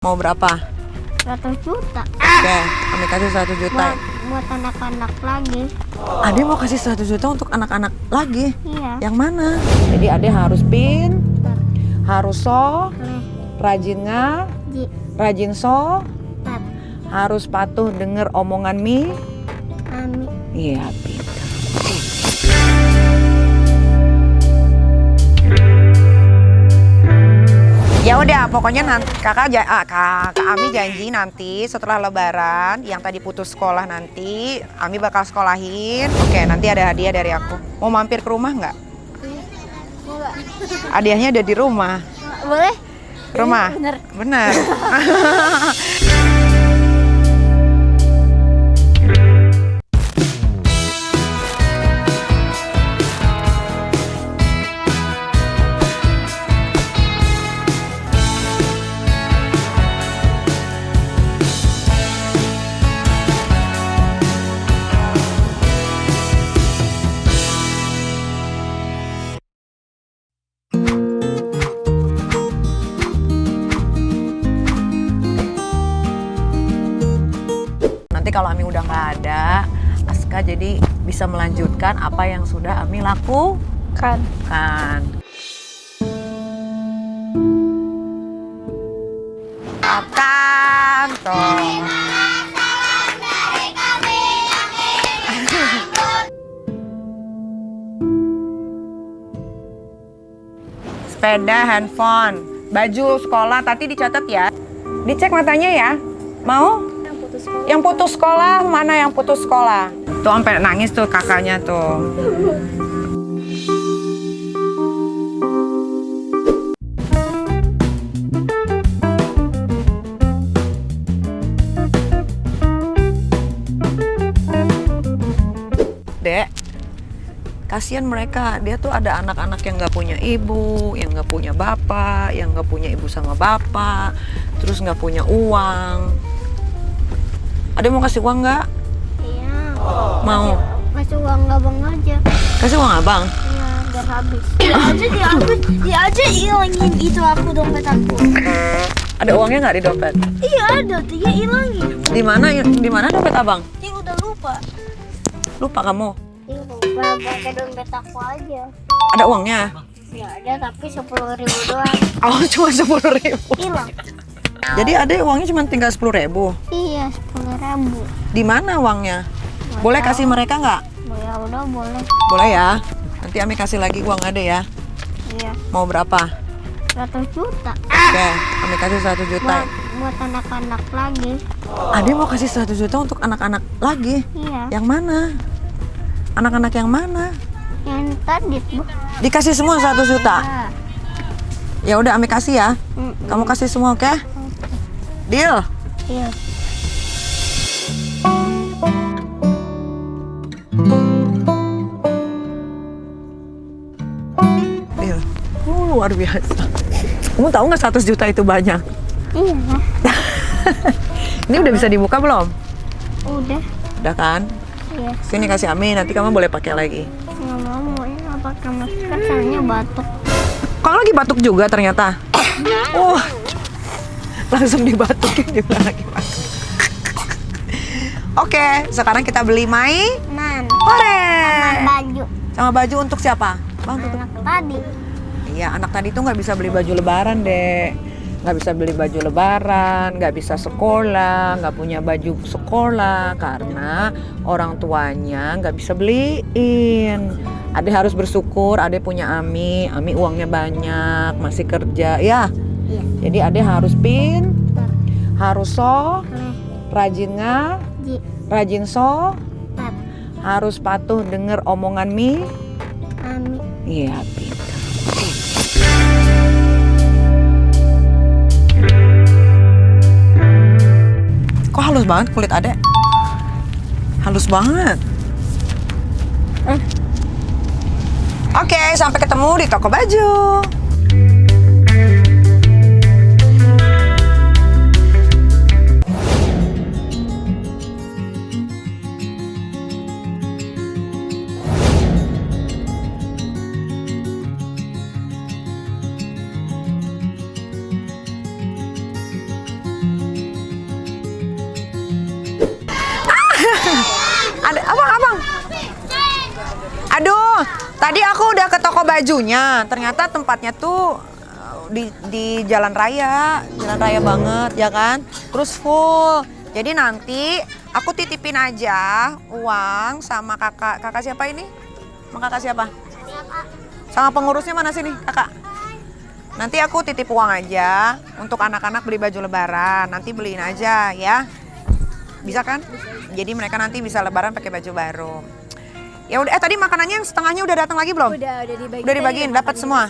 Mau berapa? 100 juta. Oke, kami kasih 100 juta. Buat anak-anak lagi. Ade mau kasih 100 juta untuk anak-anak lagi? Iya. Yang mana? Jadi Ade harus pintar, harus Leh, rajin ji, rajin tat, harus patuh denger omongan Mi. ami. Iya, pintar. Ya udah, pokoknya nanti Kak Ami janji nanti setelah Lebaran yang tadi putus sekolah nanti Ami bakal sekolahin. Oke, nanti ada hadiah dari aku. Mau mampir ke rumah nggak? Enggak. Hadiahnya ada di rumah. Boleh? Rumah? Bener. Bener. Nanti kalau Ami udah nggak ada, Aska jadi bisa melanjutkan apa yang sudah Ami lakukan. Akan toh. Sepeda, handphone, baju sekolah, tadi dicatat ya. Dicek matanya ya. Mau? Yang putus sekolah, mana yang putus sekolah? Tuh sampai nangis tuh kakaknya tuh. Dek, kasihan mereka. Dia tuh ada anak-anak yang nggak punya ibu, yang nggak punya bapak, yang nggak punya ibu sama bapak, terus nggak punya uang. Ada mau kasih uang nggak? Iya. Mau. Kasih uang abang aja. Kasih uang abang? Iya, biar habis. Dia aja hilangin itu aku dompet aku. Ada uangnya nggak di dompet? Iya ada, dia hilangin. Di mana dompet abang? Dia udah lupa. Lupa kamu? Dia lupa pakai dompet aku aja. Ada uangnya? Ya ada, tapi 10.000 doang. Oh, cuma 10.000. Hilang. Jadi ada uangnya cuma tinggal 10.000. Iya, 10.000. Di mana uangnya? Boleh kasih mereka nggak? Ya udah boleh. Boleh ya. Nanti Ami kasih lagi uang Ade ya. Iya. Mau berapa? 100 juta. Oke, Ami kasih 100 juta. Buat anak-anak lagi. Ade mau kasih 100 juta untuk anak-anak lagi. Iya. Yang mana? Anak-anak yang mana? Yang tadi Bu. Dikasih semua 100 juta. Ya. Ya udah Ami kasih ya. Kamu kasih semua, oke? Deal. Iya. Deal. Luar biasa. Kamu tahu nggak 100 juta itu banyak? Iya. Ini udah bisa dibuka belum? Udah. Udah kan? Iya. Sini kasih Ami, nanti kamu boleh pakai lagi. Nggak mau ini nggak pakai masker, soalnya batuk. Kamu lagi batuk juga ternyata. Oh, langsung dibatukin juga lagi batuk. Oke, sekarang kita beli mainan. Hore! Baju. Sama baju untuk siapa? Bang, tutup. Anak tadi. Iya, anak tadi tuh nggak bisa beli baju lebaran, Dek. Nggak bisa beli baju lebaran, nggak bisa sekolah, nggak punya baju sekolah karena orang tuanya nggak bisa beliin. Ade harus bersyukur, Ade punya Ami uangnya banyak, masih kerja, ya. Iya. Jadi Ade harus pintar, harus Leh, rajin ji, rajin tat, harus patuh denger omongan Mi. ami. Iya, pintar. Kok halus banget kulit Ade? Halus banget. Oke, sampai ketemu di toko baju. Tadi aku udah ke toko bajunya. Ternyata tempatnya tuh di jalan raya banget ya kan. Terus full. Jadi nanti aku titipin aja uang sama kakak siapa ini? Sama kakak siapa? Sama pengurusnya mana sini kakak? Nanti aku titip uang aja untuk anak-anak beli baju lebaran. Nanti beliin aja ya. Bisa kan? Jadi mereka nanti bisa lebaran pakai baju baru. Ya udah, tadi makanannya yang setengahnya udah datang lagi belum? Udah dibagi. Udah dibagiin, dapat semua.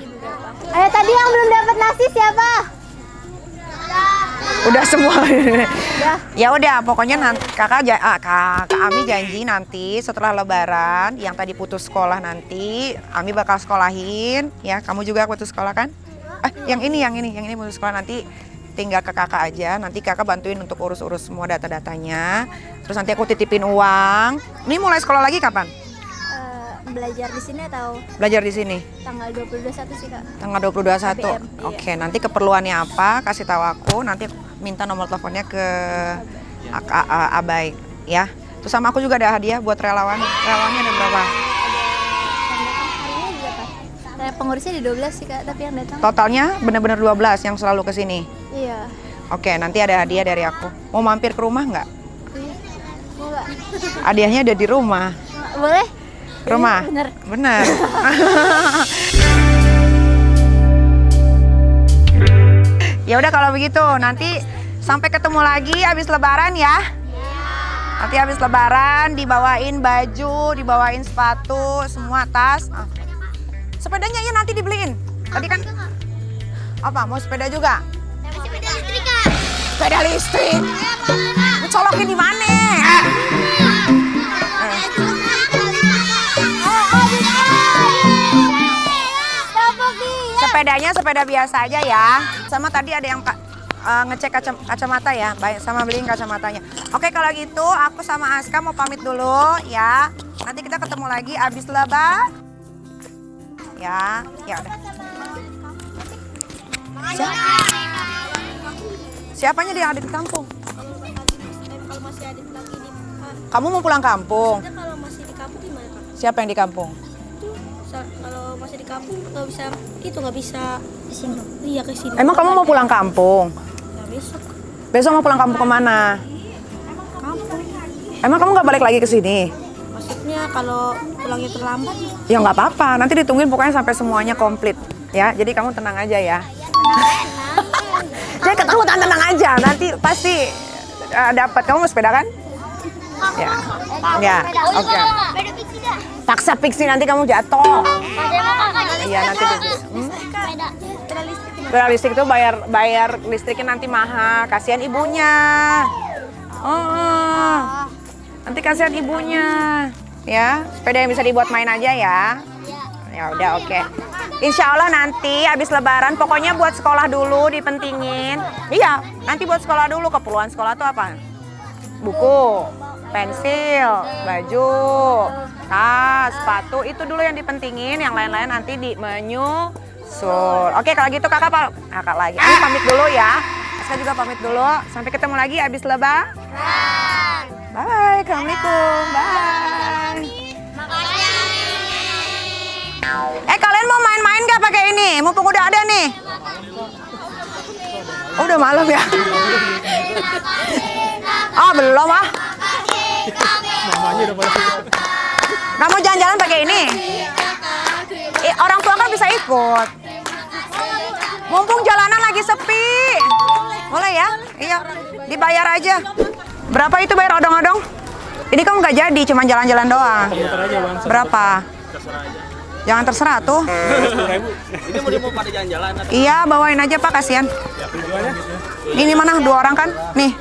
Ayo tadi yang belum dapat nasi siapa? Udah semua. Ya udah, pokoknya nanti kakak Ami janji nanti setelah lebaran yang tadi putus sekolah nanti Ami bakal sekolahin ya. Kamu juga putus sekolah kan? Yang ini putus sekolah nanti tinggal ke kakak aja. Nanti kakak bantuin untuk urus-urus semua data-datanya. Terus nanti aku titipin uang. Ini mulai sekolah lagi kapan? Belajar di sini atau Belajar di sini. tanggal 22/1 sih Kak. Tanggal 22/1. BBM, iya. Oke, nanti keperluannya apa? Kasih tahu aku. Nanti minta nomor teleponnya ke Abai ya. Terus sama aku juga ada hadiah buat relawan. Relawannya ada berapa? Hari ini berapa? Pengurusnya di 12 sih Kak, tapi yang datang. Totalnya benar-benar 12 yang selalu ke sini. Iya. Oke, nanti ada hadiah dari aku. Mau mampir ke rumah nggak? Iya. Mau nggak? Hadiahnya ada di rumah. Boleh? Rumah? Bener. Bener. Ya udah kalau begitu, nanti sampai ketemu lagi habis lebaran ya. Nanti habis lebaran dibawain baju, dibawain sepatu, semua tas. Sepedanya ya nanti dibeliin. Tadi kan apa? Mau sepeda juga? Sepeda listrik Kak. Sepeda listrik. Colokin di mana? Sepedanya sepeda biasa aja ya. Sama tadi ada yang ngecek kacamata ya, sama beliin kacamatanya. Oke kalau gitu aku sama Aska mau pamit dulu ya. Nanti kita ketemu lagi abis lebaran. Ya, ya udah. Siapanya dia yang ada di kampung? Kalau masih ada lagi di Kamu mau pulang kampung? kalau masih di kampung gimana Kak? Siapa yang di kampung? Kalau masih di kampung nggak bisa ke sini. Iya ke sini. Emang kamu mau pulang kampung? Nggak besok. Besok mau pulang kampung kemana? Kampung. Emang kamu nggak balik lagi ke sini? Maksudnya kalau pulangnya terlambat? Ya nggak apa-apa, nanti ditungguin pokoknya sampai semuanya komplit ya. Jadi kamu tenang aja ya. Jadi ketakutan tenang aja, nanti pasti dapat. Kamu mau sepeda kan? Ya, ya, oke. Paksa fiksi nanti kamu jatuh. Iya nanti Sepeda listrik itu bayar listriknya nanti mahal. Kasihan ibunya. Oh, nanti kasihan ibunya. Ya, sepeda yang bisa dibuat main aja ya. Ya udah oke. Insya Allah nanti habis lebaran pokoknya buat sekolah dulu dipentingin. Iya, nanti buat sekolah dulu. Keperluan sekolah tuh apa? Buku, pensil, baju, tas, sepatu. Itu dulu yang dipentingin. Yang lain-lain nanti di menyusul. Oke kalau gitu kakak lagi. Aku pamit dulu ya. Aska juga pamit dulu. Sampai ketemu lagi habis lebaran. Bye. Assalamualaikum. Bye. Kalian mau main-main gak pakai ini? Mumpung udah ada nih. Oh, udah malam ya? Belum ah. Nggak mau jalan-jalan pakai ini? Orang tua kan bisa ikut. Mumpung jalanan lagi sepi. Boleh ya? Iya, dibayar aja. Berapa itu bayar odong-odong? Ini kamu nggak jadi, cuma jalan-jalan doang. Berapa? Jangan terserah tuh. 10.000. Ini mau pada jalan-jalan. Iya, bawain aja Pak, kasihan. Ini mana 2 orang kan? Nih.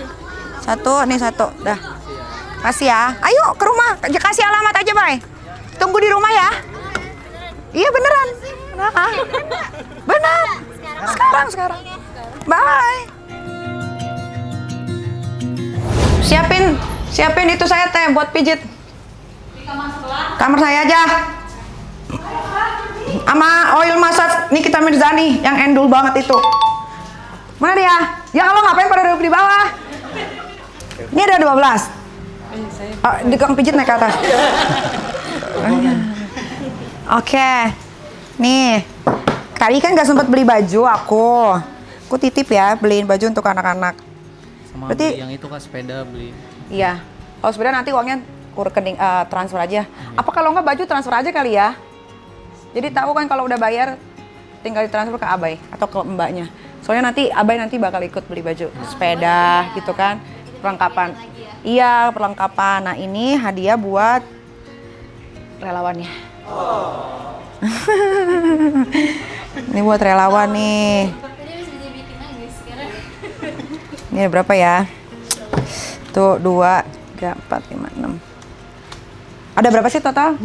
1, nih 1. Dah. Kasih ya. Ayo ke rumah. Kasih alamat aja, Bay. Tunggu di rumah ya. Iya beneran. Nah, bener. Sekarang. Bye. Siapin itu saya teh buat pijit. Kamar saya aja. Sama oil massage nih kita Mirzani yang endul banget itu. Mana dia? Ya kalau ngapain pada duduk di bawah? Ini ada 12. Di tukang pijit naik ke atas. Oke. Nih. Tadi kan nggak sempat beli baju aku. Aku titip ya beliin baju untuk anak-anak. Sama Berarti- beli yang itu Kak, sepeda beli. Iya. Kalau sepeda nanti uangnya ku rekening transfer aja. Apa kalau nggak baju transfer aja kali ya? Jadi tahu kan kalau udah bayar tinggal ditransfer ke Abai atau ke mbaknya. Soalnya nanti Abai nanti bakal ikut beli baju sepeda gitu kan. Perlengkapan. Iya, perlengkapan. Nah, ini hadiah buat relawannya. Ini buat relawan nih. Ini ada berapa ya? Tuh 2, 3, 4, 5, 6. Ada berapa sih total?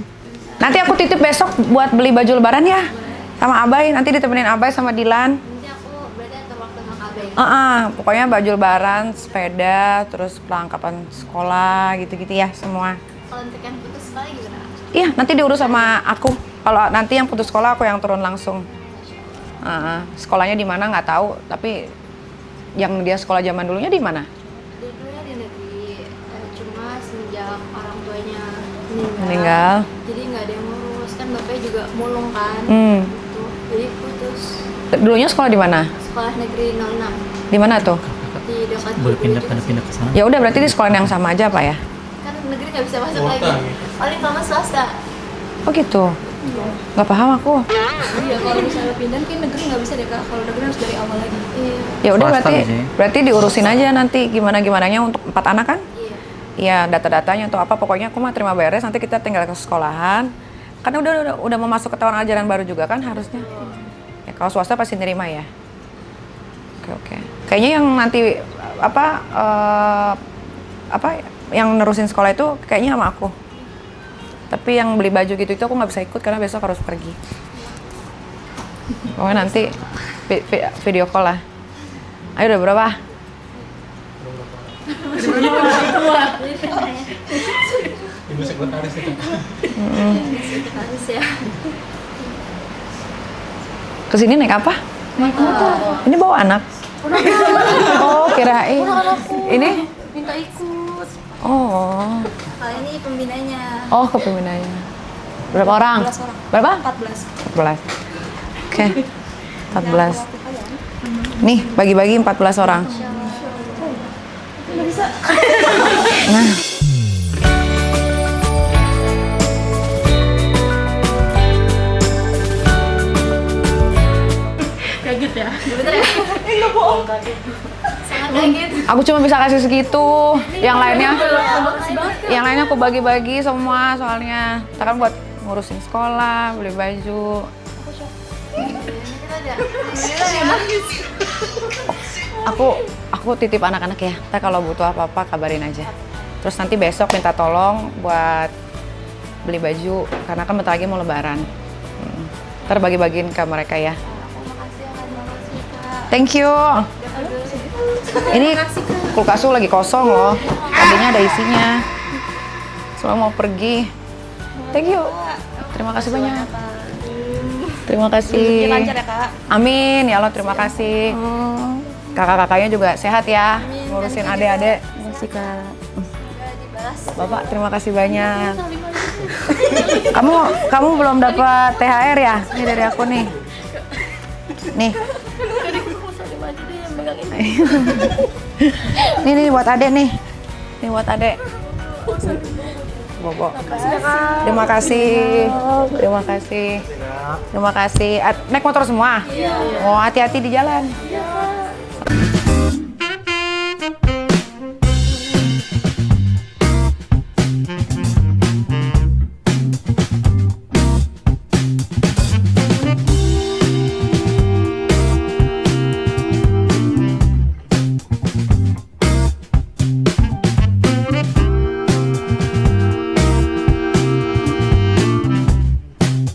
Nanti aku titip besok buat beli baju lebaran ya. Sama Abai, nanti ditemenin Abai sama Dilan. Nanti aku berarti atur waktu sama Kak Abay. Pokoknya baju lebaran, sepeda, terus perlengkapan sekolah gitu-gitu ya semua. Kalau untuk yang putus sekolah gimana? Iya, nanti diurus sama aku. Kalau nanti yang putus sekolah aku yang turun langsung. Sekolahnya di mana nggak tahu, tapi yang dia sekolah zaman dulunya di mana? Dia dulunya di negeri, cuma semenjak orang tuanya Meninggal. jadi nggak ada yang ngurus, kan bapaknya juga mulung kan, Hmm. gitu. Jadi putus. Dulunya sekolah di mana? Sekolah negeri 06 Di mana tuh? di dekat Boleh Cibubur juga pindah-pindah ke sana. Ya udah berarti di sekolah yang sama aja Pak ya? kan negeri nggak bisa masuk lagi, paling kalau swasta. Oh gitu. Nggak paham aku. Iya, kalau misalnya pindah kan negeri nggak bisa deh Kak, kalau negeri harus dari awal lagi. Iya. Ya udah Swasta berarti biasanya. berarti diurusin aja nanti gimana-gimananya untuk 4 anak kan? Iya. Iya, data-datanya atau apa pokoknya aku mah terima beres nanti kita tinggal ke sekolahan. Karena udah mau masuk ke tahun ajaran baru juga kan harusnya. Ya kalau swasta pasti nerima ya. Oke. Kayaknya yang nanti apa yang nerusin sekolah itu kayaknya sama aku. Tapi yang beli baju gitu itu aku nggak bisa ikut karena besok harus pergi. Pokoknya nanti video call lah. Ayo udah berapa? Ibu sekretaris itu. Harus ya. Kesini naik apa? Ini bawa anak? Oh kirain. Ini? Minta ikut. Oh. Kali ini pembinanya. Oh kepemimpinannya. Berapa orang? 14 orang. Berapa? 14. 14. Oke. 14. Nih, bagi-bagi 14 orang. Nah. Kaget ya? Bener ya? Enggak bohong. Sangat kaget. Aku cuma bisa kasih segitu. Yang lainnya aku bagi-bagi semua soalnya. Kita kan buat ngurusin sekolah, beli baju. Kita ada. Alhamdulillah ya. Aku titip anak-anak ya. Ntar kalau butuh apa-apa kabarin aja. Terus nanti besok minta tolong buat beli baju karena kan bentar lagi mau lebaran. Ntar bagi-bagiin ke mereka ya. Makasih ya Kak, makasih Kak. Thank you. Ini kulkasku lagi kosong loh. Tadinya ada isinya. Soalnya mau pergi. Thank you. Terima kasih banyak. Terima kasih. Lancar ya Kak. Amin ya Allah, terima kasih. Kakak-kakaknya juga sehat ya. Ngurusin adik-adik. Terima kasih Kak. Bapak terima kasih banyak. Kamu belum dapat THR ya? Ini dari aku nih. Nih. Nih buat adek nih. Nih buat adek. Bobo. Terima kasih. Terima kasih. Terima kasih. Naik motor semua? Oh, hati-hati di jalan.